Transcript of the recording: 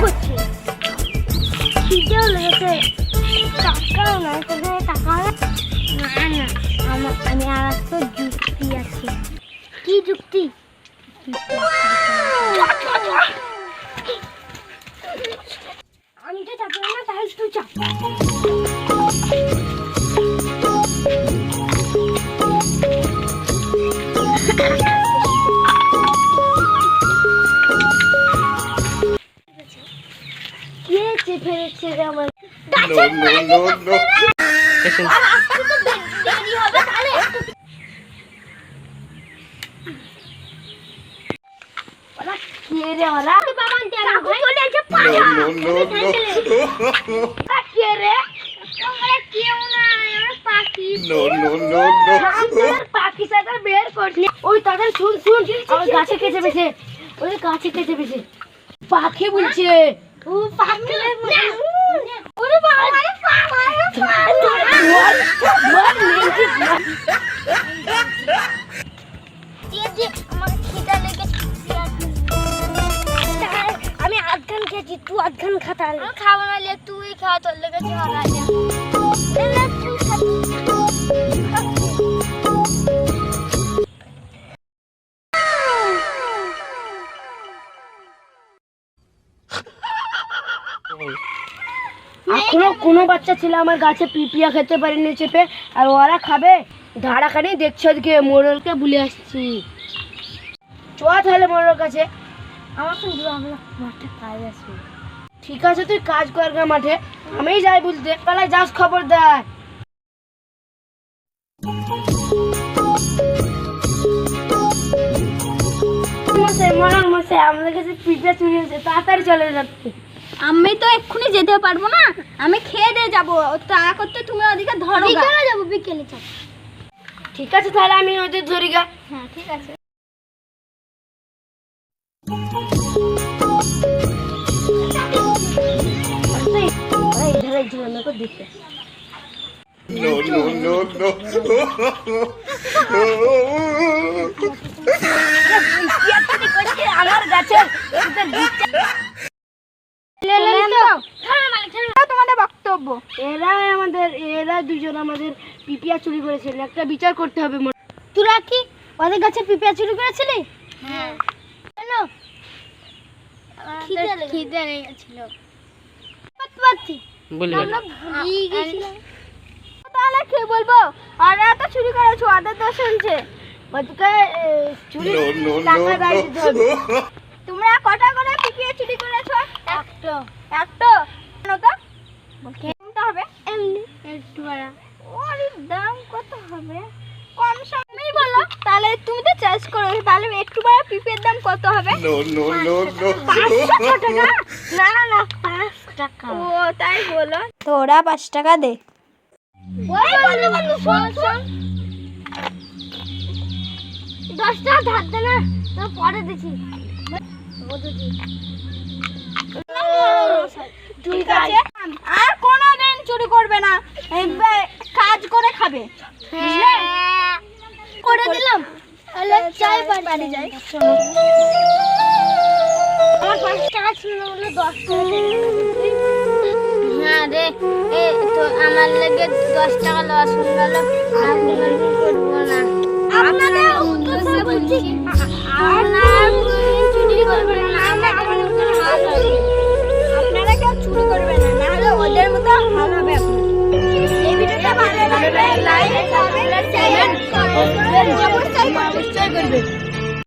করছে খিদেও লেগেছে টাকাও না কোথায় টাকা না না আমি আর একটা যুক্তি আছে কি যুক্তি আমি তো চাপ না তাই তুই চাপ কে চেপে রেখেছে রে আমার গাছের মাঝে দেরি হবে তাহলে ওরা কে রে ওরা বাবা তেরা বলে যে পায়া কে রে আমরা কেউ না আমরা পাখি পাখি সাথে বের করলি ওই তাদের শুন ওই গাছে কে চেপেছে ওই গাছে কে চেপেছে পাখি বলছে ও পাখি ওরে বাবা আমার খিদা লেগেছে আমি আধখান খেয়েছি তুই আধখান খাতা খাবো না লে তুই খাওয়া তোর লেগেছে এখনো কোনো বাচ্চা ছিল আমার গাছে পিপিয়া খেতে পারেনি চেপে আর ওরা খাবে ধারাখানি দেখছো আজকে মোড়লকে ভুলে আসছি চ তাহলে মোড়ল কাছে আমার কিন্তু আমরা মাঠে কাজ আসবে ঠিক আছে তুই কাজ কর গা মাঠে আমি যাই বলতে পালাই যাস খবর দেয় মোড়ল মশাই আমাদের কাছে পিপিয়া চুরি হয়েছে তাড়াতাড়ি চলে যাচ্ছে আমি তো এক্ষুনি যেতে পারবো না আমি খেয়ে দিয়ে যাবো তা করতে তুমি ওদিকে ধরো বিকেলে যাবো বিকেলে যাবো ঠিক আছে তাহলে আমি ওদের ধরি গা হ্যাঁ ঠিক আছে দেখতে আমার গাছের তোমাদের বক্তব্য এরা দুজন আমাদের পিপিয়া চুরি করেছিল একটা বিচার করতে হবে তোরা কি ওদের গাছে পিপিয়া চুরি করেছিলি হ্যাঁ কেন খিদে লেগেছিল তাহলে কি বলবো ওরা তো চুরি করেছো ওদের দোষ শুনছে তোমরা কটা করে পিপিয়া চুরি করেছো একটা কেন তো কিনতে হবে এমনি একটু ওর দাম কত হবে কম সমই বলো তাহলে তুমি তো চার্জ করো তাহলে একটু বড় পিপির দাম কত হবে 500 টাকা না 5 টাকা ও তাই বলো তোরা 5 টাকা দে ওই বন্ধু শোন 10 টাকা ধার দে না তো পরে দিছি ঠিক আছে আর কোনোদিন চুরি করবে না কাজ করে খাবে বুঝলে করে দিলাম তাহলে চাই বাড়ি যাই আমার 5 টাকা ছিল বলে 10 টাকা হ্যাঁ রে এ তো আমার লেগে 10 টাকা লস হয়ে গেল আর করব না আপনাদের উদ্দেশ্য বলছি আর না